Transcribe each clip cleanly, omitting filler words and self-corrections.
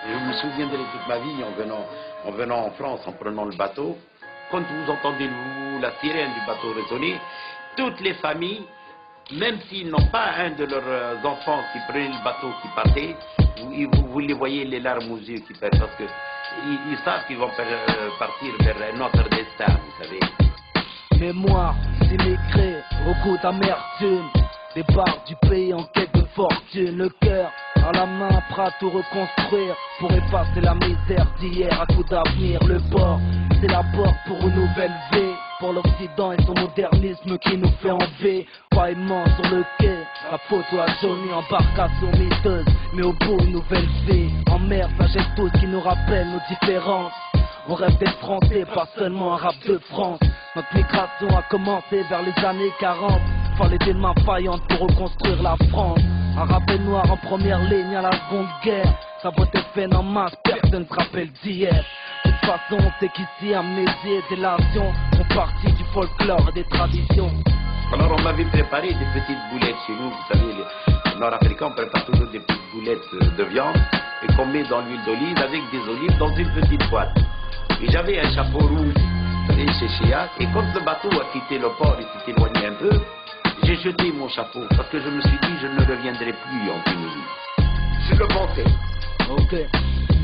Je me souviendrai toute ma vie en venant en France, en prenant le bateau. Quand vous entendez la sirène du bateau résonner, toutes les familles, même s'ils n'ont pas un de leurs enfants qui prenait le bateau qui partait, vous les voyez les larmes aux yeux qui perdent parce qu'ils savent qu'ils vont partir vers un autre destin, vous savez. Mémoire, immigré, au goût d'amertume, départ du pays en quête de fortune, le cœur à la main, prêt à tout reconstruire pour effacer la misère d'hier à coup d'avenir. Le port, c'est la porte pour une nouvelle vie, pour l'Occident et son modernisme qui nous fait envie. Paillement sur le quai, la photo à Johnny, embarcation miteuse, mais au bout une nouvelle vie. En mer, sagesse tous qui nous rappelle nos différences. On rêve d'être français, pas seulement un rap de France. Notre migration a commencé vers les années 40. Fallait des mains faillantes pour reconstruire la France. Un rappel noir en première ligne à la seconde guerre. Ça peut être fait en masse, personne se rappelle d'hier. De toute façon, on sait qu'ici, amnésie et délation font partie du folklore et des traditions. Alors on m'avait préparé des petites boulettes chez nous, vous savez, les Nord-Africains préparent toujours des petites boulettes de viande et qu'on met dans l'huile d'olive avec des olives dans une petite boîte. Et j'avais un chapeau rouge, vous savez, chez Chia, et quand le bateau a quitté le port et s'est éloigné un peu, j'ai jeté mon chapeau parce que je me suis dit je ne reviendrai plus en Tunisie. Je le pensais. Ok,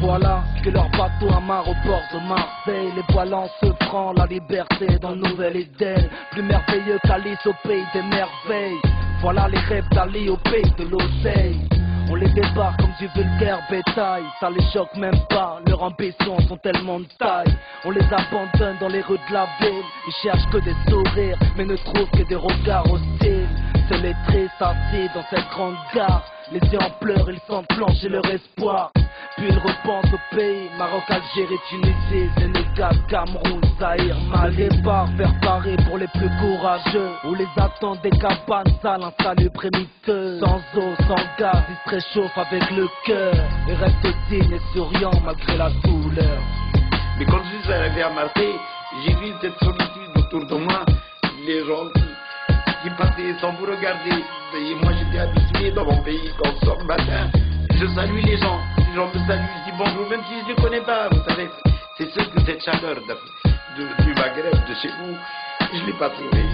voilà que leur bateau amarre au port de Marseille. Les voilants se prend la liberté dans le nouvel Éden, plus merveilleux qu'Alice au pays des merveilles. Voilà les rêves d'Ali au pays de l'oseille. On les débarque comme du vulgaire bétail, ça les choque même pas, leurs ambitions sont tellement de taille. On les abandonne dans les rues de la ville, ils cherchent que des sourires, mais ne trouvent que des regards hostiles. Seuls les tristes assis dans cette grande gare, les yeux en pleurs, ils sentent plonger leur espoir. Puis ils repensent au pays, Maroc, Algérie, Tunisie, Sénégal, Cameroun, Zaïre, Mali. Départ vers Paris pour les plus courageux, où les attendent des cabanes sales, insalubres et miteux. Sans eau, sans gaz, ils se réchauffent avec le cœur et restent dignes et souriants malgré la douleur. Mais quand je suis arrivé à Marseille, j'ai vu cette solitude autour de moi, les gens qui passaient sans vous regarder. Et moi j'étais habitué dans mon pays, quand on sort le matin, je salue les gens me saluent, je dis bonjour, même si je ne les connais pas, vous savez. C'est sûr que cette chaleur du Maghreb, de chez vous, je ne l'ai pas trouvée.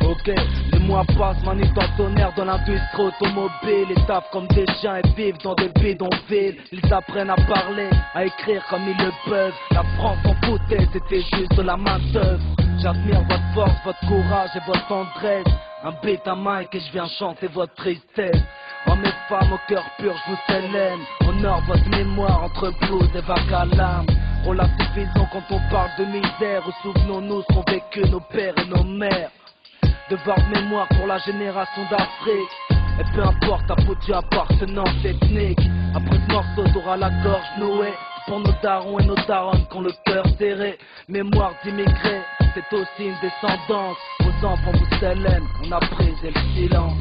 Ok, les mois passent, manutentionnaires dans l'industrie automobile. Ils taffent comme des chiens et vivent dans des bidonvilles. Ils apprennent à parler, à écrire comme ils le peuvent. La France en foutait, c'était juste de la main d'œuvre. J'admire votre force, votre courage et votre tendresse. Un beat à mic et je viens chanter votre tristesse. Oh mes femmes au cœur pur, je vous célèbre. Honore votre mémoire entre blues et vagues à l'âme. Rôle insuffisant quand on parle de misère. Ou souvenons-nous ce qu'ont vécu nos pères et nos mères. Devoir de mémoire pour la génération d'Afrique. Et peu importe ta foutue appartenance ethnique. Après ce morceau t'auras la gorge nouée. C'est pour nos darons et nos daronnes qui ont le cœur serré. Mémoire d'immigrés, c'est aussi une descendance. Vos enfants vous célèbrent, on a brisé le silence.